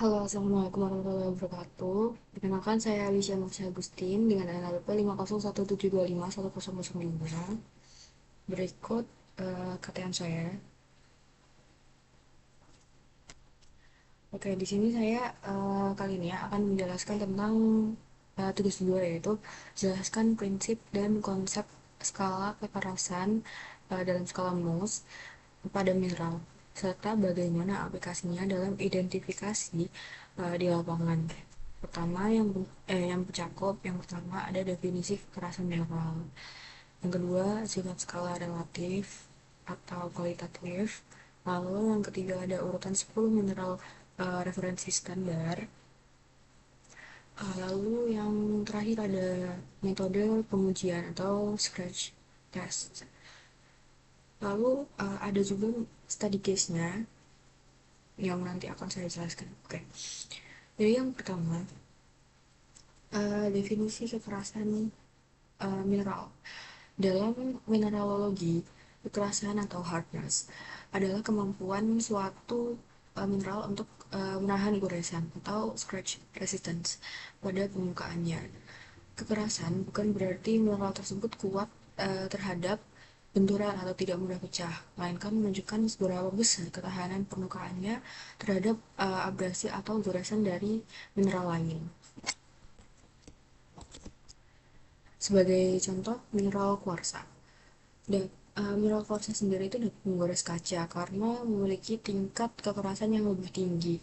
Halo, Assalamualaikum warahmatullahi wabarakatuh. Perkenalkan saya Alicia Marsha Agustin dengan NLP 50172510005. Berikut KTM saya. Oke, di sini saya kali ini akan menjelaskan tentang tugas 2, yaitu jelaskan prinsip dan konsep skala kekerasan dalam skala Mohs pada mineral, serta bagaimana aplikasinya dalam identifikasi di lapangan. Pertama yang mencakup yang pertama ada definisi kekerasan mineral. Yang kedua sifat skala relatif atau kualitatif. Lalu yang ketiga ada urutan 10 mineral referensi standar. Lalu yang terakhir ada metode pengujian atau scratch test. Lalu ada juga study case-nya yang nanti akan saya jelaskan. Oke. Jadi yang pertama, definisi kekerasan mineral. Dalam mineralogi, kekerasan atau hardness adalah kemampuan suatu mineral untuk menahan goresan atau scratch resistance pada permukaannya. Kekerasan bukan berarti mineral tersebut kuat terhadap benturan atau tidak mudah pecah, melainkan menunjukkan seberapa besar ketahanan permukaannya terhadap abrasi atau goresan dari mineral lain. Sebagai contoh, mineral kuarsa. Dan mineral kuarsa sendiri itu dapat menggores kaca karena memiliki tingkat kekerasan yang lebih tinggi.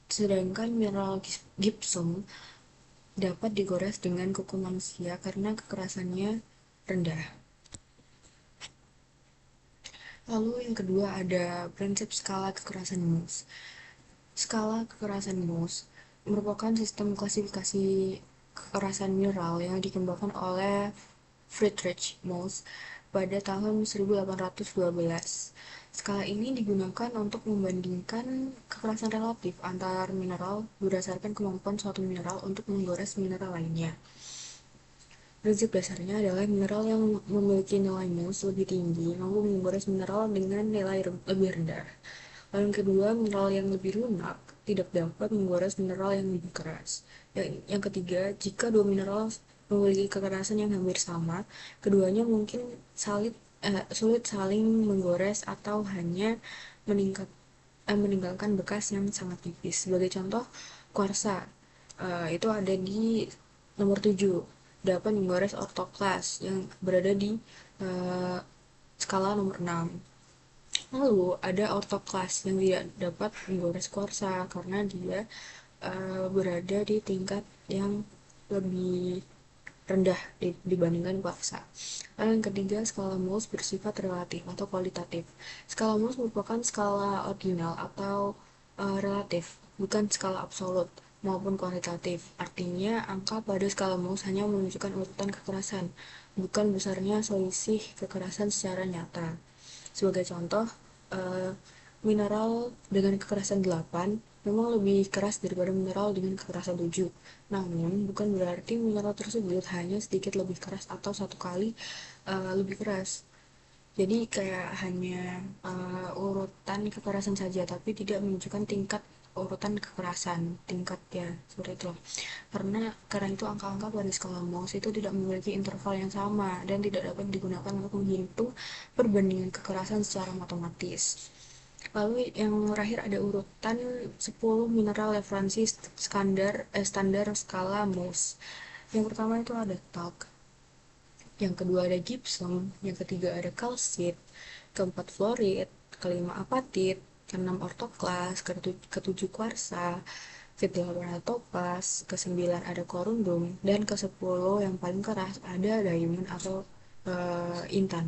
Sedangkan mineral gypsum dapat digores dengan kuku manusia karena kekerasannya rendah. Lalu yang kedua ada prinsip skala kekerasan Mohs. Skala kekerasan Mohs merupakan sistem klasifikasi kekerasan mineral yang dikembangkan oleh Friedrich Mohs pada tahun 1812. Skala ini digunakan untuk membandingkan kekerasan relatif antar mineral berdasarkan kemampuan suatu mineral untuk menggores mineral lainnya. Prinsip dasarnya adalah mineral yang memiliki nilai Mohs lebih tinggi mampu menggores mineral dengan nilai lebih rendah. Lalu yang kedua, mineral yang lebih lunak tidak dapat menggores mineral yang lebih keras. Yang ketiga, jika dua mineral memiliki kekerasan yang hampir sama, keduanya mungkin sulit saling menggores atau hanya meninggalkan bekas yang sangat tipis. Sebagai contoh, kuarsa itu ada di nomor 7, dapat menggores ortoklas yang berada di uh, skala nomor 6. Lalu ada ortoklas yang tidak dapat menggores kuarsa karena dia berada di tingkat yang lebih rendah dibandingkan kuarsa. Lalu yang ketiga, skala Mohs bersifat relatif atau kualitatif. Skala Mohs merupakan skala ordinal atau relatif, bukan skala absolut maupun kuantitatif. Artinya, angka pada skala Mohs hanya menunjukkan urutan kekerasan, bukan besarnya selisih kekerasan secara nyata. Sebagai contoh, eh, mineral dengan kekerasan 8 memang lebih keras daripada mineral dengan kekerasan 7. Namun, bukan berarti mineral tersebut hanya sedikit lebih keras atau satu kali lebih keras. Jadi kayak hanya urutan kekerasan saja, tapi tidak menunjukkan tingkat urutan kekerasan, tingkat ya seperti itu. Karena itu angka-angka pada skala Mohs itu tidak memiliki interval yang sama dan tidak dapat digunakan untuk menghitung perbandingan kekerasan secara matematis. Lalu yang terakhir ada urutan 10 mineral referensi standar skala Mohs. Yang pertama itu ada talc, yang kedua ada gypsum, yang ketiga ada kalsit, keempat fluorit, kelima apatit, keenam ortoklas, ketujuh kuarsa, ke-8 ada topas, ke-9 ada korundum, dan ke-10 yang paling keras ada diamond atau intan.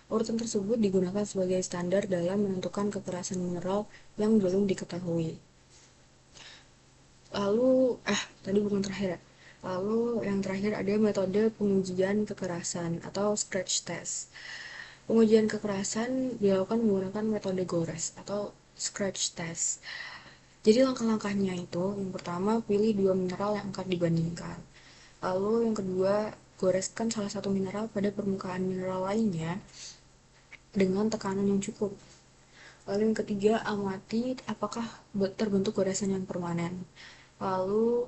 Urutan tersebut digunakan sebagai standar dalam menentukan kekerasan mineral yang belum diketahui. Lalu, tadi bukan terakhir ya. Lalu yang terakhir ada metode pengujian kekerasan atau scratch test. Pengujian kekerasan dilakukan menggunakan metode gores atau scratch test. Jadi langkah-langkahnya itu, yang pertama pilih dua mineral yang akan dibandingkan. Lalu yang kedua, goreskan salah satu mineral pada permukaan mineral lainnya dengan tekanan yang cukup. Lalu yang ketiga, amati apakah terbentuk goresan yang permanen. Lalu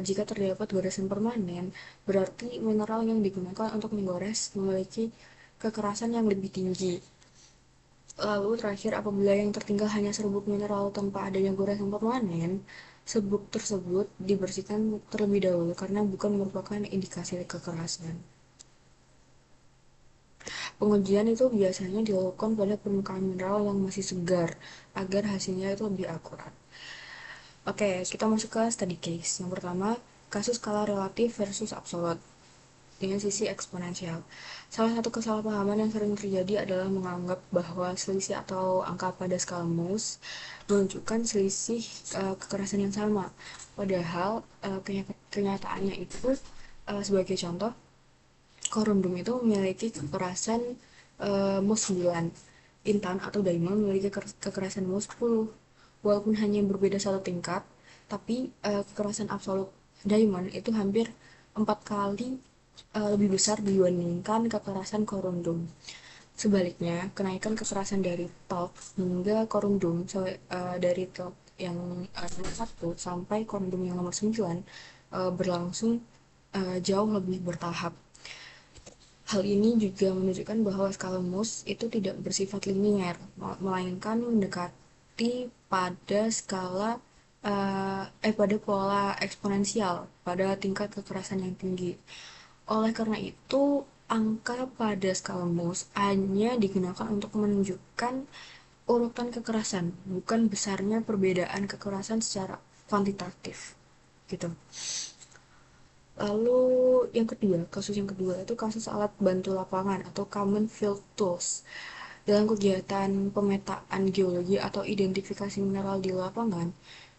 jika terdapat goresan permanen, berarti mineral yang digunakan untuk menggores memiliki kekerasan yang lebih tinggi. Lalu terakhir, apabila yang tertinggal hanya serbuk mineral tanpa adanya goresan permanen, serbuk tersebut dibersihkan terlebih dahulu karena bukan merupakan indikasi kekerasan. Pengujian itu biasanya dilakukan pada permukaan mineral yang masih segar agar hasilnya itu lebih akurat. Oke, kita masuk ke study case. Yang pertama, kasus skala relatif versus absolut dengan sisi eksponensial. Salah satu kesalahpahaman yang sering terjadi adalah menganggap bahwa selisih atau angka pada skala Mohs menunjukkan selisih kekerasan yang sama. Padahal kenyataannya itu sebagai contoh, korundum itu memiliki kekerasan Mohs 9. Intan atau diamond memiliki kekerasan Mohs 10. Walaupun hanya berbeda satu tingkat, tapi kekerasan absolut diamond itu hampir 4 kali lebih besar dibandingkan kekerasan korundum. Sebaliknya, kenaikan kekerasan dari talk hingga korundum dari talk yang nomor 1 sampai korundum yang nomor 9 berlangsung jauh lebih bertahap. Hal ini juga menunjukkan bahwa skala Mohs itu tidak bersifat linier, melainkan mendekati pada pada pola eksponensial pada tingkat kekerasan yang tinggi. Oleh karena itu, angka pada skala Mohs hanya digunakan untuk menunjukkan urutan kekerasan, bukan besarnya perbedaan kekerasan secara kuantitatif. Gitu. Lalu kasus yang kedua itu kasus alat bantu lapangan atau common field tools. Dalam kegiatan pemetaan geologi atau identifikasi mineral di lapangan,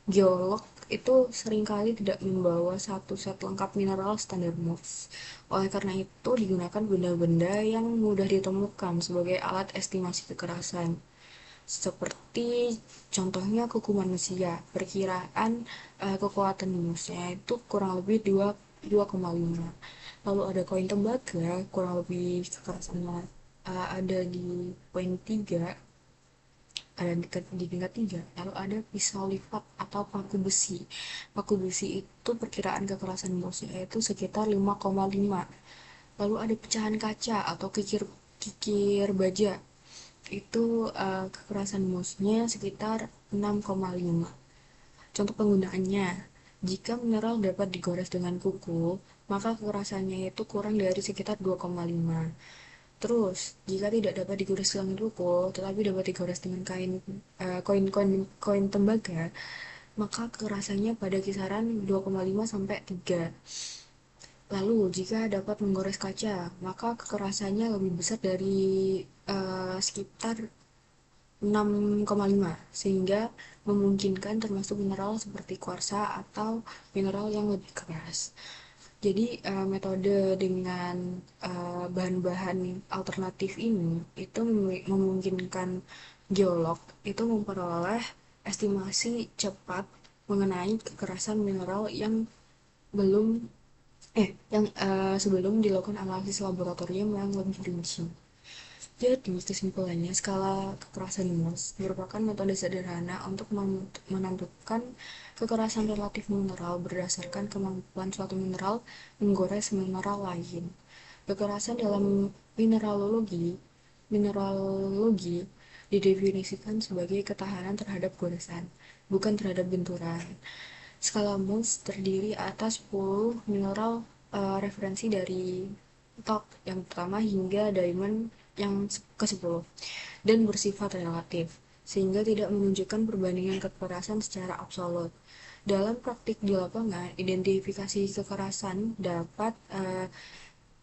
geolog itu seringkali tidak membawa satu set lengkap mineral standar Mohs. Oleh karena itu, digunakan benda-benda yang mudah ditemukan sebagai alat estimasi kekerasan. Seperti contohnya kuku manusia, perkiraan kekuatan Mohsnya itu kurang lebih 2,5. Lalu ada koin tembaga, kurang lebih kekerasannya ada di poin 3, ada di tingkat 3. Lalu ada pisau lipat atau paku besi. Paku besi itu perkiraan kekerasan Mohsnya itu sekitar 5,5. Lalu ada pecahan kaca atau kikir kikir baja, itu kekerasan Mohsnya sekitar 6,5. Contoh penggunaannya, jika mineral dapat digores dengan kuku, maka kekerasannya itu kurang dari sekitar 2,5. Terus, jika tidak dapat digores dengan kuku, tetapi dapat digores dengan koin tembaga, maka kekerasannya pada kisaran 2,5 sampai 3. Lalu, jika dapat menggores kaca, maka kekerasannya lebih besar dari sekitar 6,5, sehingga memungkinkan termasuk mineral seperti kuarsa atau mineral yang lebih keras. Jadi metode dengan bahan-bahan alternatif ini itu memungkinkan geolog itu memperoleh estimasi cepat mengenai kekerasan mineral yang belum sebelum dilakukan analisis laboratorium yang lebih rinci. Jadi, kesimpulannya, skala kekerasan Mohs merupakan metode sederhana untuk menentukan kekerasan relatif mineral berdasarkan kemampuan suatu mineral menggores mineral lain. Kekerasan dalam mineralogi didefinisikan sebagai ketahanan terhadap goresan, bukan terhadap benturan. Skala Mohs terdiri atas 10 mineral referensi dari top yang pertama hingga diamond yang ke-10 dan bersifat relatif, sehingga tidak menunjukkan perbandingan kekerasan secara absolut. Dalam praktik di lapangan, identifikasi kekerasan dapat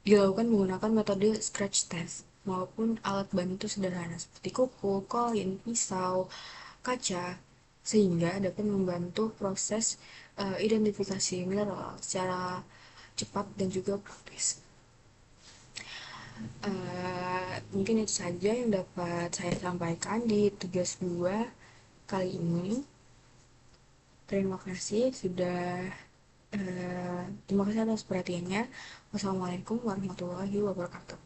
dilakukan menggunakan metode scratch test maupun alat bantu sederhana seperti kuku, koin, pisau, kaca, sehingga dapat membantu proses identifikasi mineral secara cepat dan juga praktis. Mungkin itu saja yang dapat saya sampaikan di tugas 2 kali ini. Terima kasih atas perhatiannya. Wassalamualaikum warahmatullahi wabarakatuh.